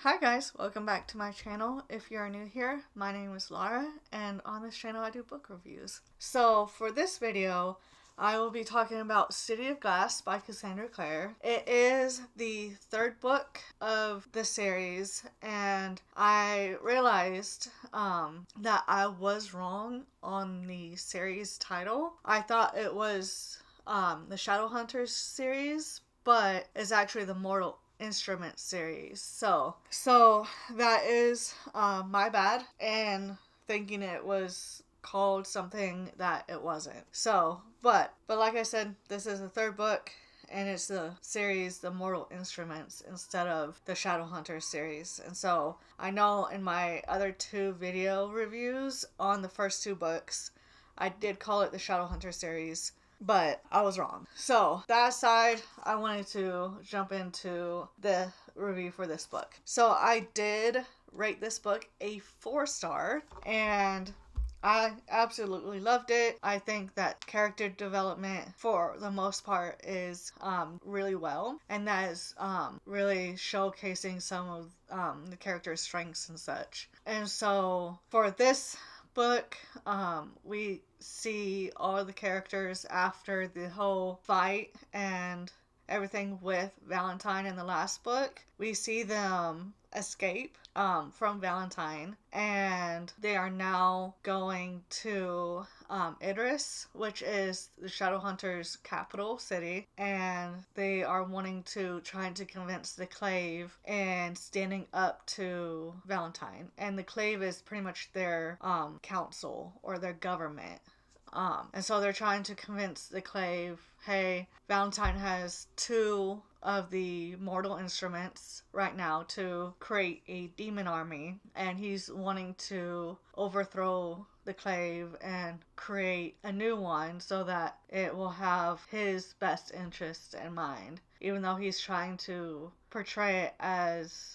Hi guys, welcome back to my channel. If you're new here, my name is Laura, and on this channel I do book reviews. So for this video, I will be talking about City of Glass by Cassandra Claire. It is the third book of the series, and I realized that I was wrong on the series title. I thought it was the Shadowhunters series, but it's actually the Mortal Instrument series. So that is my bad, and thinking it was called something that it wasn't. But like I said, this is the third book, and it's the series The Mortal Instruments instead of the Shadowhunters series. And so I know in my other two video reviews on the first two books, I did call it the Shadowhunter series, but I was wrong. So that aside, I wanted to jump into the review for this book. So I did rate this book a 4-star, and I absolutely loved it. I think that character development for the most part is really well, and that is really showcasing some of the character's strengths and such. And so for this book, we see all the characters after the whole fight and everything with Valentine in the last book. We see them escape from Valentine, and they are now going to Idris, which is the Shadowhunters' capital city, and they are wanting to trying to convince the Clave and standing up to Valentine. And the Clave is pretty much their council or their government. And so they're trying to convince the Clave, hey, Valentine has two of the mortal instruments right now to create a demon army, and he's wanting to overthrow the Clave and create a new one so that it will have his best interests in mind, even though he's trying to portray it as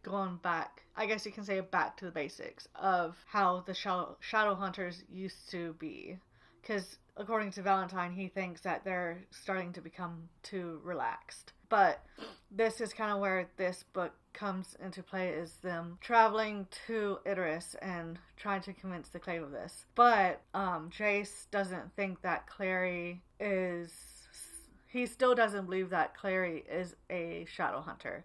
going back, I guess you can say, back to the basics of how the shadow hunters used to be. Because according to Valentine, he thinks that they're starting to become too relaxed. But this is kind of where this book comes into play, is them traveling to Idris and trying to convince the Clave of this. But Jace doesn't think that Clary is... He still doesn't believe that Clary is a shadow hunter,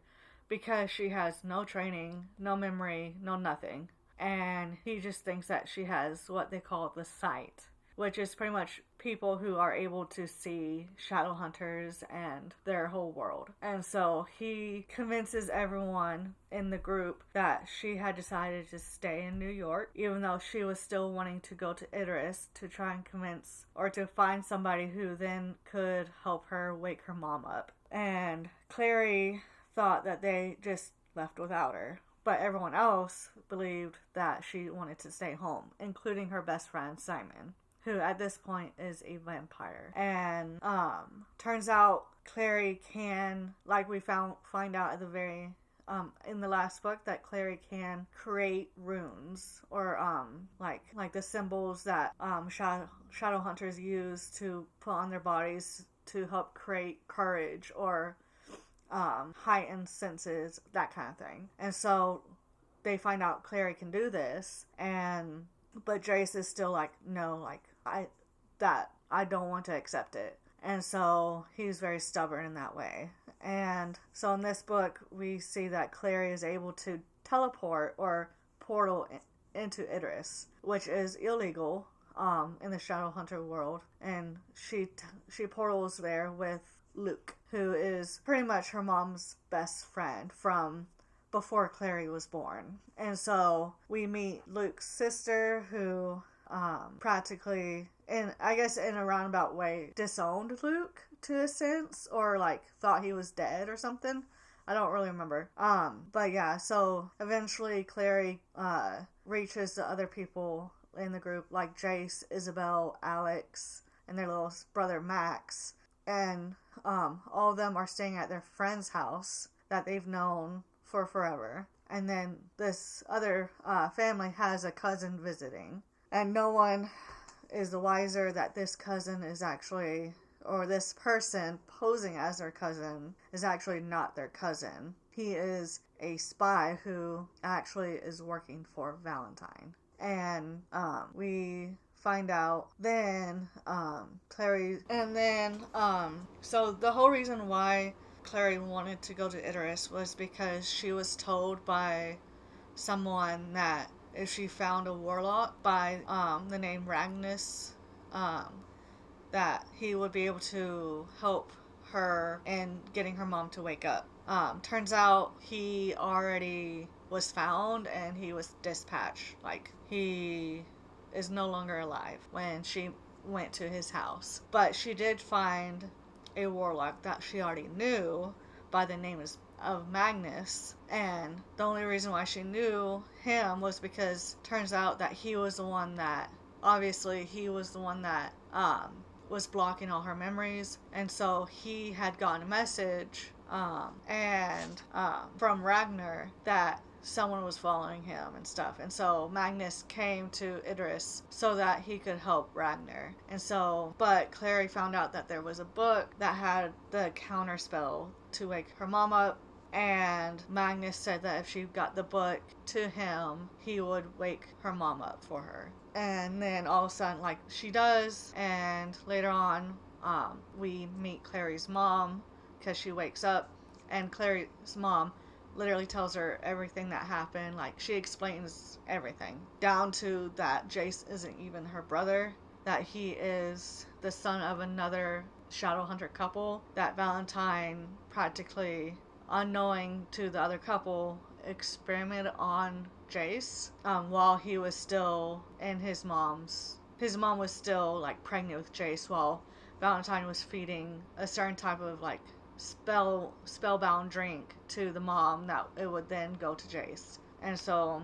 because she has no training, no memory, no nothing. And he just thinks that she has what they call the sight, which is pretty much people who are able to see shadow hunters and their whole world. And so he convinces everyone in the group that she had decided to stay in New York, even though she was still wanting to go to Idris to try and convince or to find somebody who then could help her wake her mom up. And Clary thought that they just left without her, but everyone else believed that she wanted to stay home, including her best friend Simon, who at this point is a vampire. And turns out Clary can, like we find out at the very in the last book, that Clary can create runes, or like the symbols that shadow hunters use to put on their bodies to help create courage or heightened senses, that kind of thing. And so they find out Clary can do this, but Jace is still like, no, like I don't want to accept it. And so he's very stubborn in that way. And so in this book, we see that Clary is able to teleport or portal into Idris, which is illegal in the Shadowhunter world. And she portals there with Luke, who is pretty much her mom's best friend from before Clary was born. And so we meet Luke's sister, who practically, in a roundabout way, disowned Luke to a sense, or like thought he was dead or something. I don't really remember. But yeah, so eventually Clary reaches the other people in the group, like Jace, Isabel, Alex, and their little brother Max. And all of them are staying at their friend's house that they've known for forever. And then this other family has a cousin visiting. And no one is the wiser that this cousin is actually, or this person posing as their cousin is actually not their cousin. he is a spy who actually is working for Valentine. And we find out then Clary, and then so the whole reason why Clary wanted to go to Idris was because she was told by someone that if she found a warlock by the name Ragnus, that he would be able to help her in getting her mom to wake up. Turns out he already was found and he was dispatched. Like, he is no longer alive when she went to his house. But she did find a warlock that she already knew by the name of Magnus, and the only reason why she knew him was because turns out that he was the one that was blocking all her memories, and so he had gotten a message from Ragnar that someone was following him and stuff, and so Magnus came to Idris so that he could help Ragnar. And so, but Clary found out that there was a book that had the counter spell to wake her mom up, and Magnus said that if she got the book to him, he would wake her mom up for her. And then all of a sudden, like, she does, and later on, we meet Clary's mom, because she wakes up, and Clary's mom literally tells her everything that happened. Like, she explains everything, down to that Jace isn't even her brother, that he is the son of another Shadowhunter couple, that Valentine practically, unknowing to the other couple, experimented on Jace while he was still in his mom was still like pregnant with Jace, while Valentine was feeding a certain type of like spellbound drink to the mom that it would then go to Jace. And so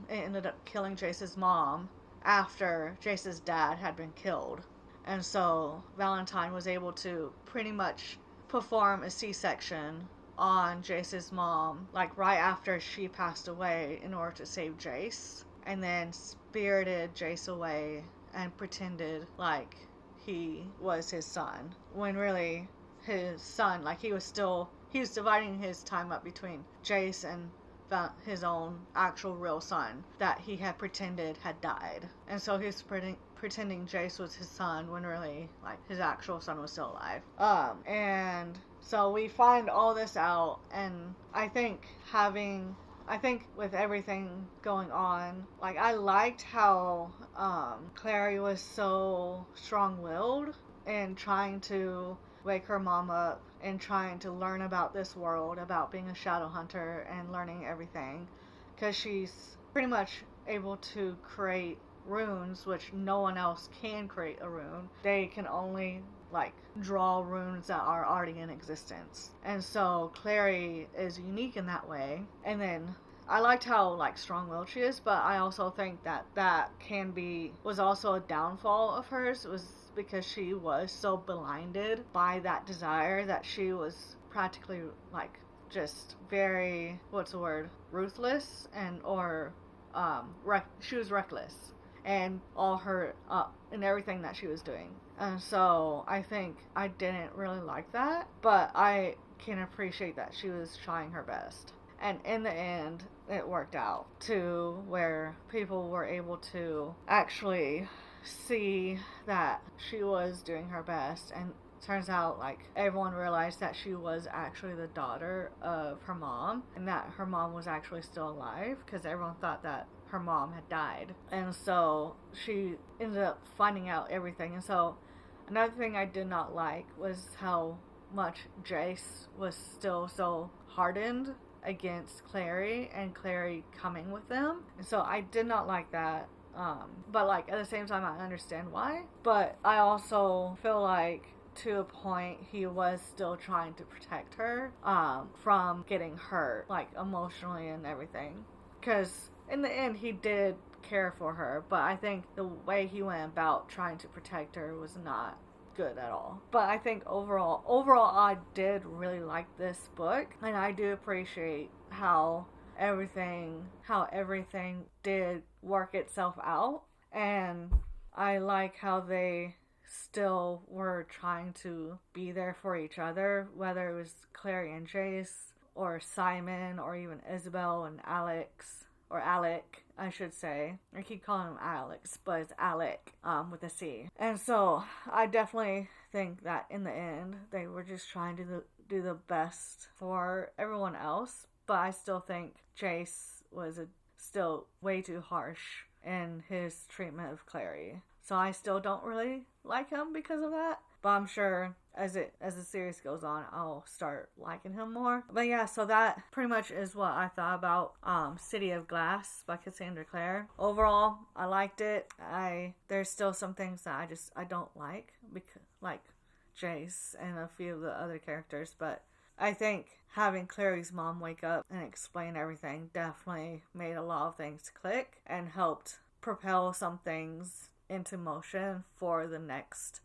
it ended up killing Jace's mom after Jace's dad had been killed. And so Valentine was able to pretty much perform a C-section on Jace's mom, like right after she passed away, in order to save Jace, and then spirited Jace away and pretended like he was his son, when really his son, like, he was dividing his time up between Jace and his own actual real son that he had pretended had died. And so he was pretending Jace was his son when really, like, his actual son was still alive. And so we find all this out, and I think with everything going on, like, I liked how Clary was so strong-willed in trying to wake her mom up and trying to learn about this world, about being a shadow hunter and learning everything, because she's pretty much able to create runes, which no one else can create a rune. They can only like draw runes that are already in existence. And so Clary is unique in that way. And then I liked how like strong-willed she is, but I also think that was also a downfall of hers, was because she was so blinded by that desire that she was practically like just very, ruthless, and she was reckless and all her and everything that she was doing. And so I think I didn't really like that, but I can appreciate that she was trying her best. And in the end, it worked out to where people were able to actually see that she was doing her best. And it turns out, like, everyone realized that she was actually the daughter of her mom, and that her mom was actually still alive, because everyone thought that her mom had died. And so she ended up finding out everything. And so another thing I did not like was how much Jace was still so hardened against Clary, and Clary coming with them. And so I did not like that. But like at the same time, I understand why. But I also feel like to a point he was still trying to protect her from getting hurt, like emotionally and everything. Because in the end, he did care for her, but I think the way he went about trying to protect her was not good at all. But I think overall I did really like this book, and I do appreciate how everything did work itself out, and I like how they still were trying to be there for each other, whether it was Clary and Jace or Simon, or even Isabel and Alex, or Alec, I should say. I keep calling him Alex, but it's Alec, with a C. And so I definitely think that in the end, they were just trying to do the best for everyone else. But I still think Jace was still way too harsh in his treatment of Clary. So I still don't really like him because of that. But I'm sure as the series goes on, I'll start liking him more. But yeah, so that pretty much is what I thought about City of Glass by Cassandra Claire. Overall, I liked it. There's still some things that I don't like, because like Jace and a few of the other characters, but I think having Clary's mom wake up and explain everything definitely made a lot of things click and helped propel some things into motion for the next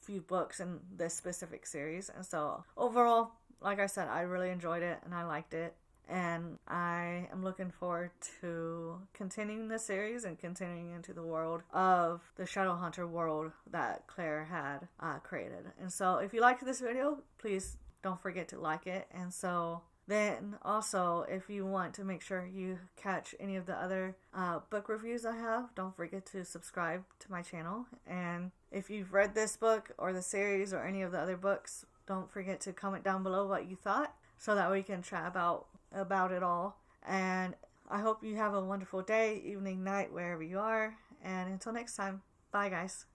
few books in this specific series. And so overall, like I said, I really enjoyed it and I liked it, and I am looking forward to continuing the series and continuing into the world of the Shadowhunter world that Claire had created. And so if you liked this video, please don't forget to like it. And so then also, if you want to make sure you catch any of the other book reviews I have, don't forget to subscribe to my channel. And if you've read this book or the series or any of the other books, don't forget to comment down below what you thought, so that we can chat about it all. And I hope you have a wonderful day, evening, night, wherever you are. And until next time, bye guys.